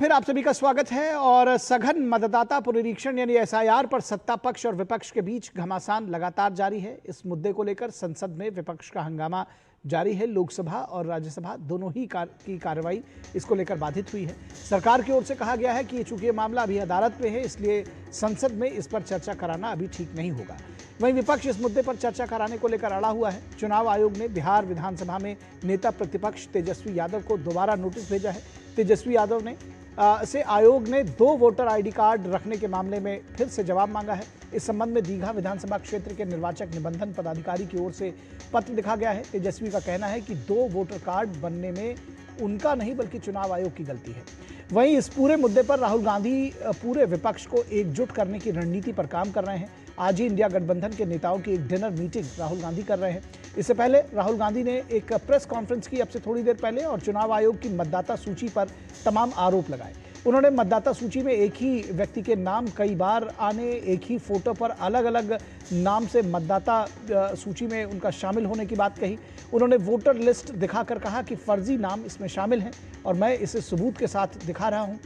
फिर आप सभी का स्वागत है। और सघन मतदाता पुनरीक्षण यानी एसआईआर पर सत्ता पक्ष और विपक्ष के बीच घमासान लगातार जारी है। इस मुद्दे को लेकर संसद में विपक्ष का हंगामा जारी है। लोकसभा और राज्यसभा दोनों ही की कार्रवाई इसको लेकर बाधित हुई है। सरकार की ओर से कहा गया है कि चूंकि ये मामला अभी अदालत में है, इसलिए संसद में इस पर चर्चा कराना अभी ठीक नहीं होगा। वहीं विपक्ष इस मुद्दे पर चर्चा कराने को लेकर अड़ा हुआ है। चुनाव आयोग ने बिहार विधानसभा में नेता प्रतिपक्ष तेजस्वी यादव को दोबारा नोटिस भेजा है। तेजस्वी यादव ने से आयोग ने 2 वोटर आईडी कार्ड रखने के मामले में फिर से जवाब मांगा है। इस संबंध में दीघा विधानसभा क्षेत्र के निर्वाचक निबंधन पदाधिकारी की ओर से पत्र लिखा गया है। तेजस्वी का कहना है कि 2 वोटर कार्ड बनने में उनका नहीं बल्कि चुनाव आयोग की गलती है। वहीं इस पूरे मुद्दे पर राहुल गांधी पूरे विपक्ष को एकजुट करने की रणनीति पर काम कर रहे हैं। आज ही इंडिया गठबंधन के नेताओं की एक डिनर मीटिंग राहुल गांधी कर रहे हैं। इससे पहले राहुल गांधी ने एक प्रेस कॉन्फ्रेंस की अब से थोड़ी देर पहले और चुनाव आयोग की मतदाता सूची पर तमाम आरोप लगाए। उन्होंने मतदाता सूची में एक ही व्यक्ति के नाम कई बार आने, एक ही फोटो पर अलग अलग नाम से मतदाता सूची में उनका शामिल होने की बात कही। उन्होंने वोटर लिस्ट दिखाकर कहा कि फर्जी नाम इसमें शामिल हैं और मैं इसे सबूत के साथ दिखा रहा हूं।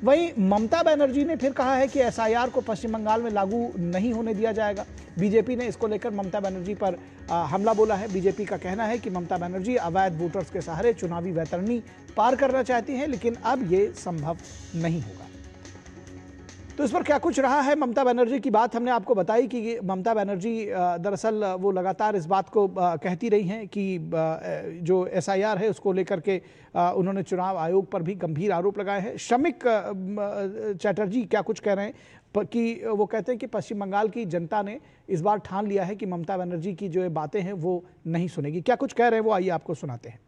वहीं ममता बनर्जी ने फिर कहा है कि एसआईआर को पश्चिम बंगाल में लागू नहीं होने दिया जाएगा। बीजेपी ने इसको लेकर ममता बनर्जी पर हमला बोला है। बीजेपी का कहना है कि ममता बनर्जी अवैध वोटर्स के सहारे चुनावी वैतरणी पार करना चाहती हैं, लेकिन अब ये संभव नहीं होगा। तो इस पर क्या कुछ रहा है ममता बनर्जी की बात हमने आपको बताई कि ममता बनर्जी दरअसल वो लगातार इस बात को कहती रही हैं कि जो एसआईआर है उसको लेकर के उन्होंने चुनाव आयोग पर भी गंभीर आरोप लगाए हैं। शमिक चैटर्जी क्या कुछ कह रहे हैं कि वो कहते हैं कि पश्चिम बंगाल की जनता ने इस बार ठान लिया है कि ममता बनर्जी की जो बातें हैं वो नहीं सुनेगी। क्या कुछ कह रहे हैं वो आइए आपको सुनाते हैं।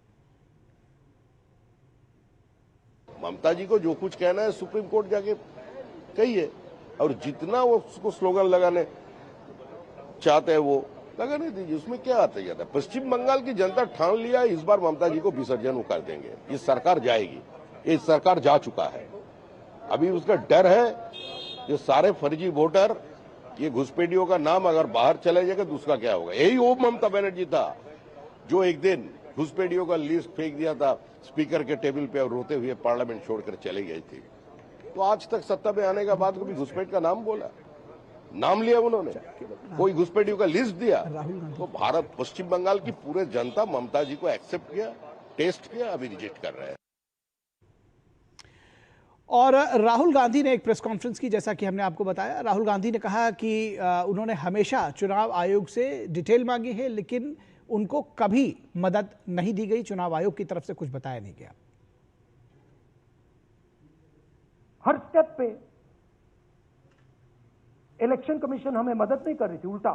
ममता जी को जो कुछ कहना है सुप्रीम कोर्ट जाके कहिए, और जितना वो उसको स्लोगन लगाने चाहते हैं वो लगाने दीजिए, उसमें क्या आता है। पश्चिम बंगाल की जनता ठान लिया है इस बार ममता जी को विसर्जन कर देंगे। ये सरकार जाएगी, ये सरकार जा चुका है। अभी उसका डर है ये सारे फर्जी वोटर, ये घुसपैठियों का नाम अगर बाहर चले जाएगा तो उसका क्या होगा। यही वो ममता बनर्जी था जो एक दिन घुसपैठियों का लिस्ट फेंक दिया था स्पीकर के टेबल पे और रोते हुए पार्लियामेंट छोड़कर चले गई थी। तो आज तक सत्ता में आने के बाद कभी घुसपैठ का नाम बोला, नाम लिया उन्होंने, कोई घुसपैठियों का लिस्ट दिया। तो भारत पश्चिम बंगाल की पूरे जनता ममता जी को एक्सेप्ट किया, टेस्ट किया, अभी रिजेक्ट कर रहे हैं। और राहुल गांधी ने एक प्रेस कॉन्फ्रेंस की, जैसा कि हमने आपको बताया। राहुल गांधी ने कहा कि उन्होंने हमेशा चुनाव आयोग से डिटेल मांगी है, लेकिन उनको कभी मदद नहीं दी गई। चुनाव आयोग की तरफ से कुछ बताया नहीं गया। हर स्टेप पे इलेक्शन कमीशन हमें मदद नहीं कर रही थी, उल्टा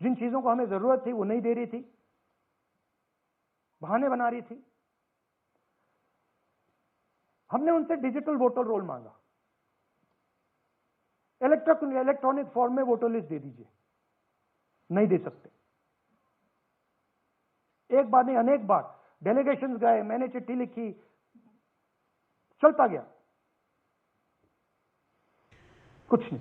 जिन चीजों को हमें जरूरत थी वो नहीं दे रही थी, बहाने बना रही थी। हमने उनसे डिजिटल वोटर रोल मांगा, इलेक्ट्रॉनिक फॉर्म में वोटर लिस्ट दे दीजिए, नहीं दे सकते। एक बार नहीं अनेक बार डेलीगेशंस गए, मैंने चिट्ठी लिखी, चलता गया, कुछ नहीं।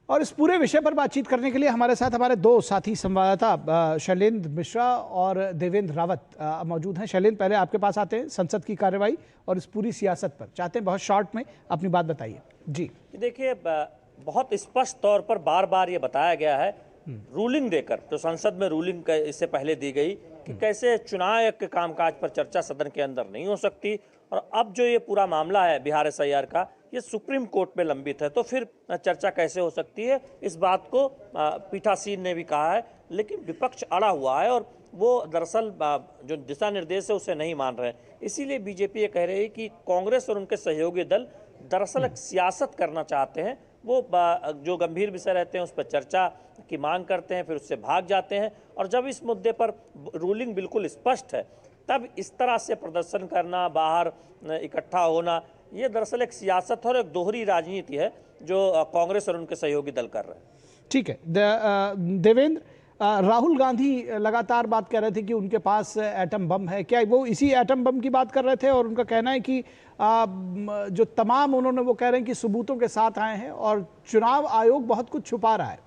और इस पूरे विषय पर बातचीत करने के लिए हमारे साथ हमारे 2 साथी संवाददाता शैलेंद्र मिश्रा और देवेंद्र रावत मौजूद हैं। शैलेंद्र, पहले आपके पास आते हैं। संसद की कार्रवाई और इस पूरी सियासत पर चाहते हैं बहुत शॉर्ट में अपनी बात बताइए। जी देखिए, बहुत स्पष्ट तौर पर बार बार ये बताया गया है रूलिंग देकर, तो संसद में रूलिंग इससे पहले दी गई कि कैसे चुनाव के कामकाज पर चर्चा सदन के अंदर नहीं हो सकती। और अब जो ये पूरा मामला है बिहार एसआईआर का, ये सुप्रीम कोर्ट में लंबित है, तो फिर चर्चा कैसे हो सकती है। इस बात को पीठासीन ने भी कहा है, लेकिन विपक्ष अड़ा हुआ है और वो दरअसल जो दिशा निर्देश है उसे नहीं मान रहे हैं। इसीलिए बीजेपी ये कह रही है कि कांग्रेस और उनके सहयोगी दल दरअसल एक सियासत करना चाहते हैं। वो जो गंभीर विषय रहते हैं उस पर चर्चा की मांग करते हैं, फिर उससे भाग जाते हैं। और जब इस मुद्दे पर रूलिंग बिल्कुल स्पष्ट है, तब इस तरह से प्रदर्शन करना, बाहर इकट्ठा होना, ये दरअसल एक सियासत और एक दोहरी राजनीति है जो कांग्रेस और उनके सहयोगी दल कर रहे हैं। ठीक है देवेंद्र, राहुल गांधी लगातार बात कर रहे थे कि उनके पास एटम बम है। क्या वो इसी एटम बम की बात कर रहे थे? और उनका कहना है कि जो तमाम उन्होंने वो कह रहे हैं कि सबूतों के साथ आए हैं और चुनाव आयोग बहुत कुछ छुपा रहा है।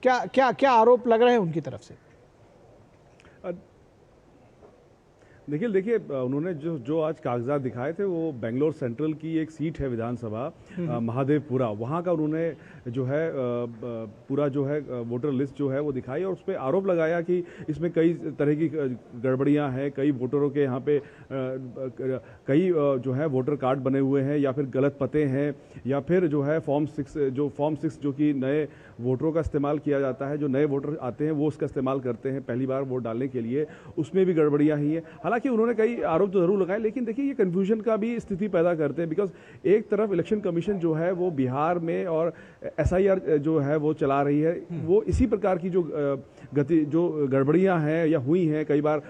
क्या क्या क्या आरोप लग रहे हैं उनकी तरफ से? देखिए उन्होंने जो आज कागजात दिखाए थे वो बेंगलोर सेंट्रल की एक सीट है विधानसभा महादेवपुरा, वहाँ का उन्होंने जो है पूरा जो है वोटर लिस्ट जो है वो दिखाई और उस पर आरोप लगाया कि इसमें कई तरह की गड़बड़ियाँ हैं, कई वोटरों के यहाँ पे कई जो है वोटर कार्ड बने हुए हैं या फिर गलत पते हैं या फिर जो है फॉर्म 6 जो कि नए वोटरों का इस्तेमाल किया जाता है, जो नए वोटर आते हैं वो उसका इस्तेमाल करते हैं पहली बार वोट डालने के लिए, उसमें भी गड़बड़ियाँ ही हैं। हालांकि उन्होंने कई आरोप तो जरूर लगाए, लेकिन देखिए ये कन्फ्यूजन का भी स्थिति पैदा करते हैं, बिकॉज एक तरफ इलेक्शन कमीशन जो है वो बिहार में और SIR जो है वो चला रही है, वो इसी प्रकार की जो गड़बड़ियाँ हैं या हुई हैं, कई बार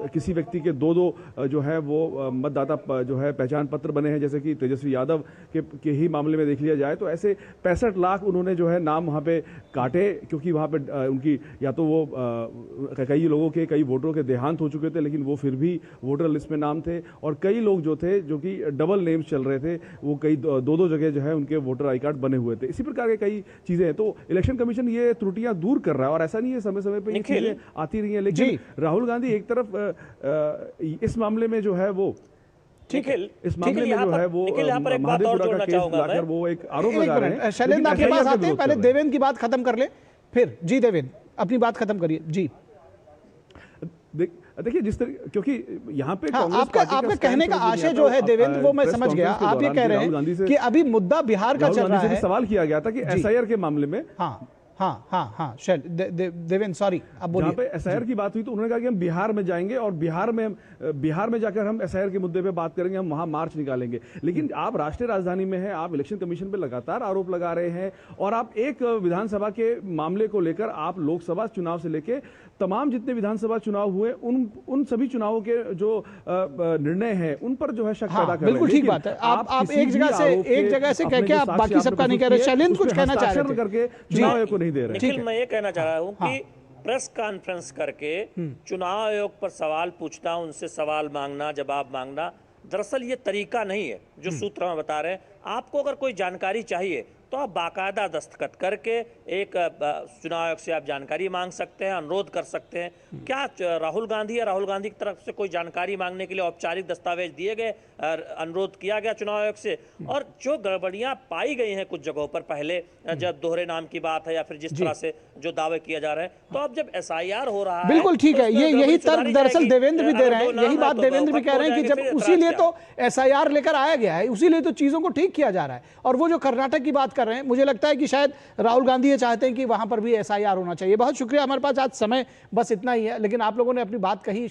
किसी व्यक्ति के दो जो है वो मतदाता जो है पहचान पत्र बने हैं, जैसे कि तेजस्वी यादव के ही मामले में देख लिया जाए तो ऐसे 65 लाख उन्होंने जो है नाम वहाँ पे काटे, क्योंकि वहाँ पे उनकी या तो वो कई लोगों के कई वोटरों के देहांत हो चुके थे लेकिन वो फिर भी वोटर लिस्ट में नाम थे, और कई लोग जो थे जो कि डबल नेम्स चल रहे थे, वो कई दो जगह जो है उनके वोटर आई कार्ड बने हुए थे। इसी प्रकार के कई चीजें हैं, तो इलेक्शन कमीशन ये त्रुटियां दूर कर रहा है और ऐसा नहीं है समय समय पे ये चीजें आती रही हैं, लेकिन राहुल गांधी एक तरफ इस मामले में जो है वो इस मामले में जो है वो महादेवपुरा का केस लाकर वो एक आरोप लगा रहे हैं। शैलेंद्र आपके पास आते हैं, पहले देवेंद्र की बात खत्म कर ले फिर। जी देवेंद्र अपनी बात खत्म करिए जी। देखिए जिस तरह, क्योंकि यहाँ पे आपका कहने का आशय जो है देवेंद्र वो मैं समझ गया, आप ये कह रहे हैं कि अभी मुद्दा बिहार का चल रहा है। सवाल किया गया था कि SIR के मामले में हाँ देवेंद्र सॉरी अब बोलिए। जहाँ पे SIR की बात हुई तो उन्होंने कहा कि हम बिहार में जाएंगे और बिहार में जाकर हम SIR के मुद्दे पे बात करेंगे, हम वहां मार्च निकालेंगे। लेकिन आप राष्ट्रीय राजधानी में हैं, आप इलेक्शन कमीशन पे लगातार आरोप लगा रहे हैं और आप एक विधानसभा के मामले को लेकर आप लोकसभा चुनाव से लेके तमाम जितने विधानसभा चुनाव हुए उन सभी चुनावों के जो निर्णय हैं उन पर जो है शक पैदा कर रहे हैं। बिल्कुल ठीक बात है। आप एक जगह से कह के आप बाकी सबका नहीं कह रहे। शैलेंद्र कुछ कहना चाह रहे थे करके चुनाव आयोग को नहीं दे रहे। निखिल मैं ये कहना चाह रहा हूँ कि प्रेस कॉन्फ्रेंस करके चुनाव आयोग पर सवाल पूछना, उनसे सवाल मांगना, जवाब मांगना, दरअसल ये तरीका नहीं है जो सूत्र हम बता रहे हैं। आपको अगर कोई जानकारी चाहिए तो आप बाकायदा दस्तखत करके एक चुनाव आयोग से आप जानकारी मांग सकते हैं, अनुरोध कर सकते हैं। क्या राहुल गांधी या राहुल गांधी की तरफ से कोई जानकारी मांगने के लिए औपचारिक दस्तावेज दिए गए, अनुरोध किया गया चुनाव आयोग से? और जो गड़बड़ियां पाई गई हैं कुछ जगहों पर पहले, जब दोहरे नाम की बात है या फिर जिस तरह से जो दावे किया जा रहे हैं, तो अब जब SIR हो रहा है बिल्कुल ठीक है। यही तर्क दरअसल देवेंद्र भी दे रहे हैं, यही बात देवेंद्र भी कह रहे हैं कि जब उसी लिए तो SIR लेकर आया गया है, उसी लिए तो चीजों को ठीक किया जा रहा है। और वो जो कर्नाटक की बात कर रहे हैं, मुझे लगता है कि शायद राहुल गांधी ये चाहते हैं कि वहां पर भी SIR होना चाहिए। बहुत शुक्रिया, हमारे पास आज समय बस इतना ही है, लेकिन आप लोगों ने अपनी बात कही।